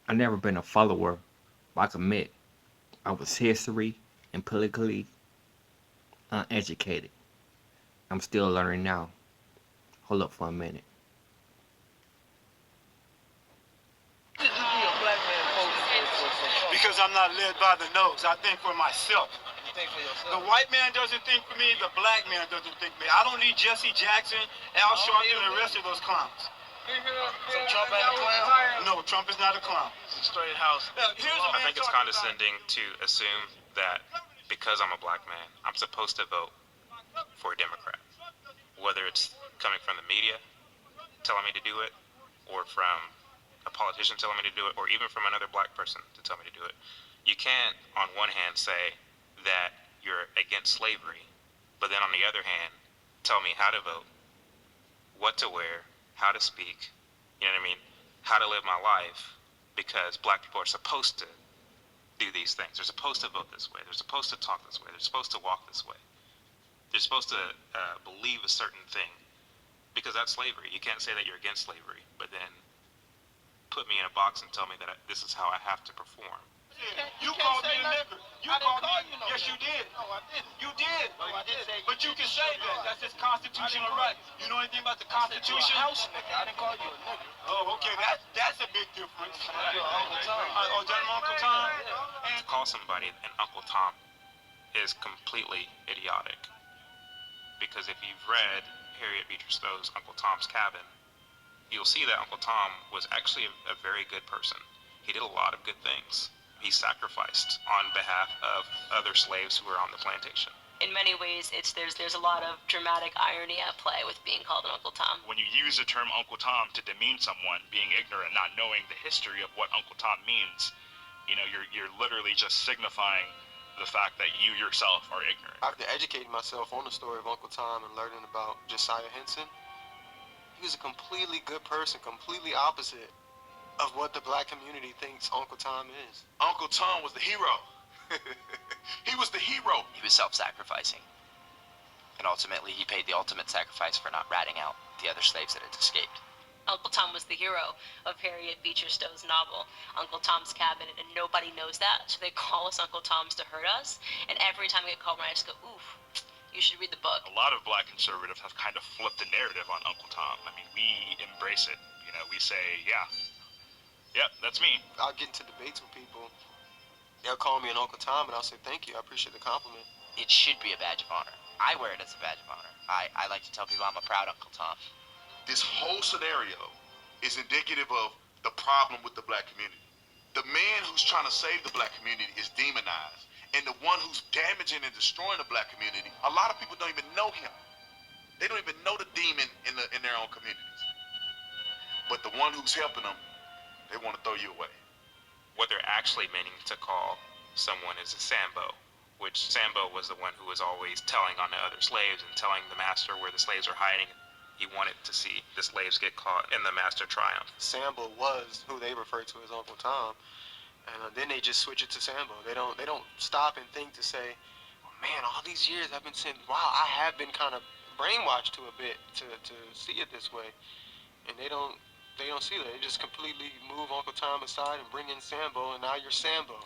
I never been a follower, but I can admit I was history and politically uneducated. I'm still learning now. Hold up for a minute. Because I'm not led by the nose. I think for myself. You think for yourself? The white man doesn't think for me. The black man doesn't think for me. I don't need Jesse Jackson, Al Sharpton, and the rest of those clowns. So Trump ain't a clown? No, Trump is not a clown. It's a straight house. I think it's condescending to assume that because I'm a black man, I'm supposed to vote for a Democrat. Whether it's coming from the media telling me to do it, or from a politician telling me to do it, or even from another black person to tell me to do it. You can't, on one hand, say that you're against slavery, but then on the other hand, tell me how to vote, what to wear, how to speak, you know what I mean, how to live my life, because black people are supposed to do these things. They're supposed to vote this way. They're supposed to talk this way. They're supposed to walk this way. They're supposed to believe a certain thing, because that's slavery. You can't say that you're against slavery, but then put me in a box and tell me that this is how I have to perform. You called me a nigger. You called me. Yes, you did. No, I didn't. You did. No, I didn't. But you can say that. That's his constitutional right. You know anything about the Constitution? I didn't call you a nigger. Oh, okay. That's a big difference. Uncle Tom. Oh, that's Uncle Tom. To call somebody an Uncle Tom is completely idiotic. Because if you've read Harriet Beecher Stowe's Uncle Tom's Cabin, you'll see that Uncle Tom was actually a very good person. He did a lot of good things. He sacrificed on behalf of other slaves who were on the plantation. In many ways, there's a lot of dramatic irony at play with being called an Uncle Tom. When you use the term Uncle Tom to demean someone, being ignorant, not knowing the history of what Uncle Tom means, you're literally just signifying the fact that you yourself are ignorant. After educating myself on the story of Uncle Tom and learning about Josiah Henson, he was a completely good person, completely opposite of what the black community thinks Uncle Tom is. Uncle Tom was the hero. He was the hero. He was self-sacrificing. And ultimately, he paid the ultimate sacrifice for not ratting out the other slaves that had escaped. Uncle Tom was the hero of Harriet Beecher Stowe's novel, Uncle Tom's Cabin, and nobody knows that. So they call us Uncle Toms to hurt us, and every time I get called, I just go, oof, you should read the book. A lot of black conservatives have kind of flipped the narrative on Uncle Tom. I mean, we embrace it. We say, yep, that's me. I'll get into debates with people. They'll call me an Uncle Tom, and I'll say, thank you, I appreciate the compliment. It should be a badge of honor. I wear it as a badge of honor. I like to tell people I'm a proud Uncle Tom. This whole scenario is indicative of the problem with the black community. The man who's trying to save the black community is demonized. And the one who's damaging and destroying the black community, a lot of people don't even know him. They don't even know the demon in their own communities. But the one who's helping them, they want to throw you away. What they're actually meaning to call someone is a Sambo, which Sambo was the one who was always telling on the other slaves and telling the master where the slaves are hiding. He wanted to see the slaves get caught and the master triumph. Sambo was who they refer to as Uncle Tom, and then they just switch it to Sambo. They don't stop and think to say, oh, man, all these years I've been saying, wow, I have been kind of brainwashed to a bit to see it this way, and they don't see that. They just completely move Uncle Tom aside and bring in Sambo, and now you're Sambo.